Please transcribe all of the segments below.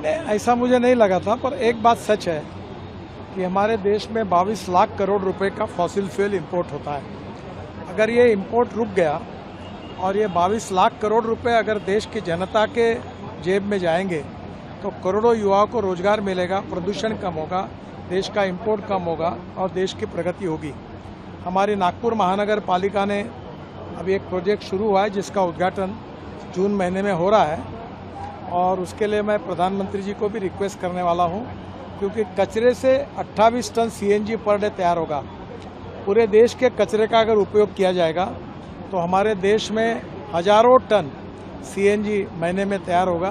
नहीं, ऐसा मुझे नहीं लगा था, पर एक बात सच है कि हमारे देश में 22 लाख करोड़ रुपए का फॉसिल फ्यूल इंपोर्ट होता है। अगर ये इंपोर्ट रुक गया और ये 22 लाख करोड़ रुपए अगर देश की जनता के जेब में जाएंगे तो करोड़ों युवाओं को रोजगार मिलेगा, प्रदूषण कम होगा, देश का इंपोर्ट कम होगा और देश की प्रगति होगी। हमारी नागपुर महानगर पालिका ने अभी एक प्रोजेक्ट शुरू हुआ है जिसका उद्घाटन जून महीने में हो रहा है और उसके लिए मैं प्रधानमंत्री जी को भी रिक्वेस्ट करने वाला हूं, क्योंकि कचरे से 28 टन सीएनजी पर डे तैयार होगा। पूरे देश के कचरे का अगर उपयोग किया जाएगा तो हमारे देश में हजारों टन सीएनजी महीने में तैयार होगा,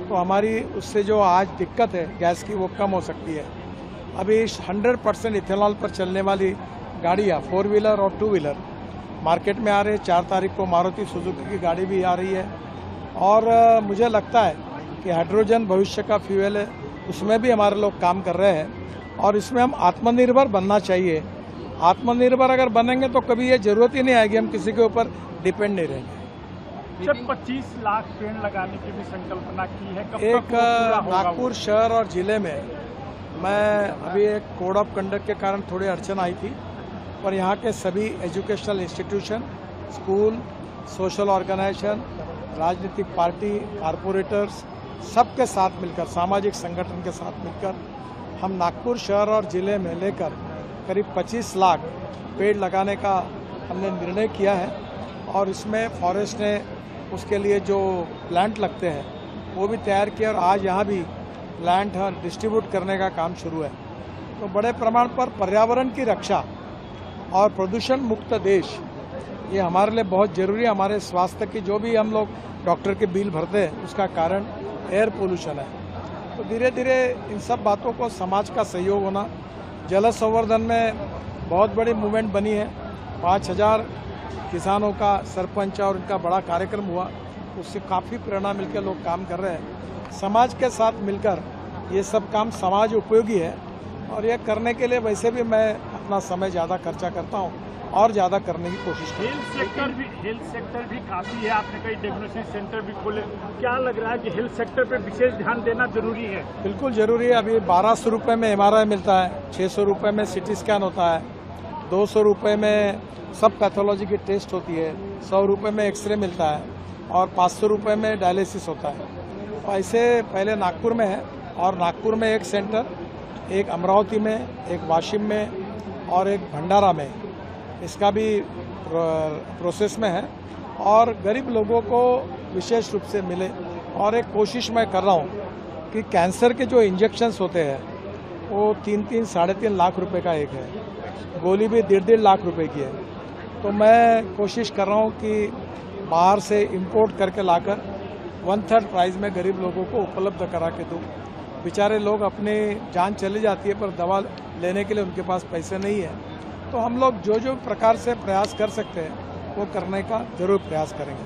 तो हमारी उससे जो आज दिक्कत है गैस की वो कम हो सकती है। अभी 100% इथेनॉल पर चलने वाली गाड़ियाँ 4 व्हीलर और 2 व्हीलर मार्केट में आ रहे हैं। 4 तारीख को मारुति सुजुकी की गाड़ी भी आ रही है और मुझे लगता है कि हाइड्रोजन भविष्य का फ्यूल है, उसमें भी हमारे लोग काम कर रहे हैं और इसमें हम आत्मनिर्भर बनना चाहिए। आत्मनिर्भर अगर बनेंगे तो कभी ये जरूरत ही नहीं आएगी, हम किसी के ऊपर डिपेंड नहीं रहेंगे। जब 25 लाख पेड़ लगाने की भी संकल्पना की है, कब एक नागपुर शहर और जिले में मैं अभी एक कोड ऑफ कंडक्ट के कारण थोड़ी अड़चन आई थी, पर यहाँ के सभी educational institution, school, social organisation, राजनीतिक पार्टी, कारपोरेटर्स सबके साथ मिलकर, सामाजिक संगठन के साथ मिलकर हम नागपुर शहर और जिले में लेकर करीब 25 लाख पेड़ लगाने का हमने निर्णय किया है और इसमें फॉरेस्ट ने उसके लिए जो प्लांट लगते हैं वो भी तैयार किया और आज यहाँ भी प्लांट डिस्ट्रीब्यूट करने का काम शुरू है। तो बड़े प्रमाण पर पर्यावरण की रक्षा और प्रदूषण मुक्त देश ये हमारे लिए बहुत जरूरी है। हमारे स्वास्थ्य की जो भी हम लोग डॉक्टर के बिल भरते हैं उसका कारण एयर पोल्यूशन है। तो धीरे धीरे इन सब बातों को समाज का सहयोग होना, जल संवर्धन में बहुत बड़ी मूवमेंट बनी है। 5000 किसानों का सरपंच और उनका बड़ा कार्यक्रम हुआ, उससे काफ़ी प्रेरणा मिलकर लोग काम कर रहे हैं। समाज के साथ मिलकर ये सब काम समाज उपयोगी है और ये करने के लिए वैसे भी मैं अपना समय ज़्यादा खर्चा करता हूँ और ज़्यादा करने की कोशिश करता हूँ। हेल्थ सेक्टर भी काफ़ी है, आपने कई डायग्नोस्टिक सेंटर भी खोले, क्या लग रहा है कि हेल्थ सेक्टर पे विशेष ध्यान देना जरूरी है? बिल्कुल ज़रूरी है। अभी 1200 रुपये में MRI मिलता है, 600 रुपये में CT स्कैन होता है, 200 रुपये में सब पैथोलॉजी की टेस्ट होती है, 100 रुपये में एक्सरे मिलता है और 500 रुपये में डायलिसिस होता है। तो ऐसे पहले नागपुर में है और नागपुर में एक सेंटर, एक अमरावती में, एक वाशिम में और एक भंडारा में, इसका भी प्रोसेस में है और गरीब लोगों को विशेष रूप से मिले। और एक कोशिश मैं कर रहा हूँ कि कैंसर के जो इंजेक्शन्स होते हैं वो 3-3, 3.5 लाख रुपए का एक है, गोली भी 1.5 लाख रुपए की है। तो मैं कोशिश कर रहा हूँ कि बाहर से इंपोर्ट करके लाकर 1/3 प्राइस में गरीब लोगों को उपलब्ध करा के दूँ। बेचारे लोग अपनी जान चली जाती है पर दवा लेने के लिए उनके पास पैसे नहीं है। तो हम लोग जो जो प्रकार से प्रयास कर सकते हैं वो करने का जरूर प्रयास करेंगे।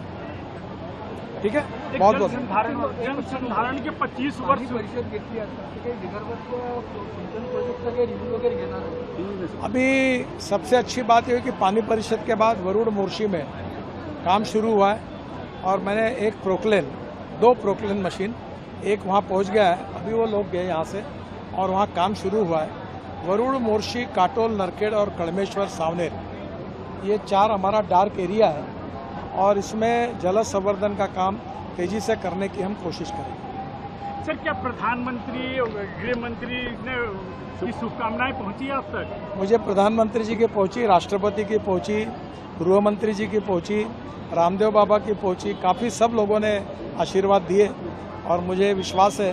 ठीक है, बहुत बहुत जन संधारण के 25 वर्ष अभी सबसे अच्छी बात यह है कि पानी परिषद के बाद वरुण मोर्शी में काम शुरू हुआ है और मैंने एक प्रोक्लेन, 2 प्रोक्लेन मशीन, एक वहाँ पहुँच गया है, अभी वो लोग गए यहाँ से और वहाँ काम शुरू हुआ है। वरुण मोर्शी, काटोल, नरखेड़ और कड़मेश्वर, सावनेर, ये 4 हमारा डार्क एरिया है और इसमें जल संवर्धन का काम तेजी से करने की हम कोशिश करेंगे। सर, क्या प्रधानमंत्री, गृह मंत्री ने शुभकामनाएं पहुंची आप तक? मुझे प्रधानमंत्री जी की पहुंची, राष्ट्रपति की पहुंची, गृह मंत्री जी की पहुंची, रामदेव बाबा की पहुंची, काफ़ी सब लोगों ने आशीर्वाद दिए और मुझे विश्वास है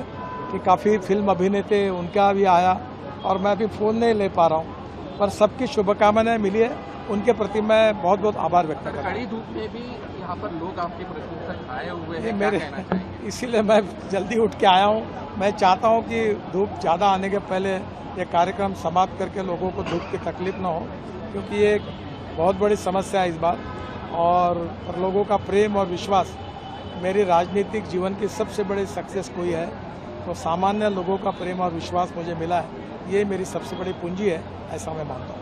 कि काफ़ी फिल्म अभिनेता उनका भी आया और मैं अभी फ़ोन नहीं ले पा रहा हूँ, पर सबकी शुभकामनाएं मिली है, उनके प्रति मैं बहुत बहुत आभार व्यक्त करता हूँ। कड़ी धूप में भी यहाँ पर लोग आपके प्रशंसक आए हुए हैं, मेरे इसीलिए मैं जल्दी उठ के आया हूँ। मैं चाहता हूँ कि धूप ज़्यादा आने के पहले ये कार्यक्रम समाप्त करके लोगों को धूप की तकलीफ ना हो, क्योंकि ये एक बहुत बड़ी समस्या है इस बार और लोगों का प्रेम और विश्वास मेरी राजनीतिक जीवन की सबसे बड़ी सक्सेस कोई है तो सामान्य लोगों का प्रेम और विश्वास मुझे मिला है, ये मेरी सबसे बड़ी पूंजी है, ऐसा मैं मानता हूँ।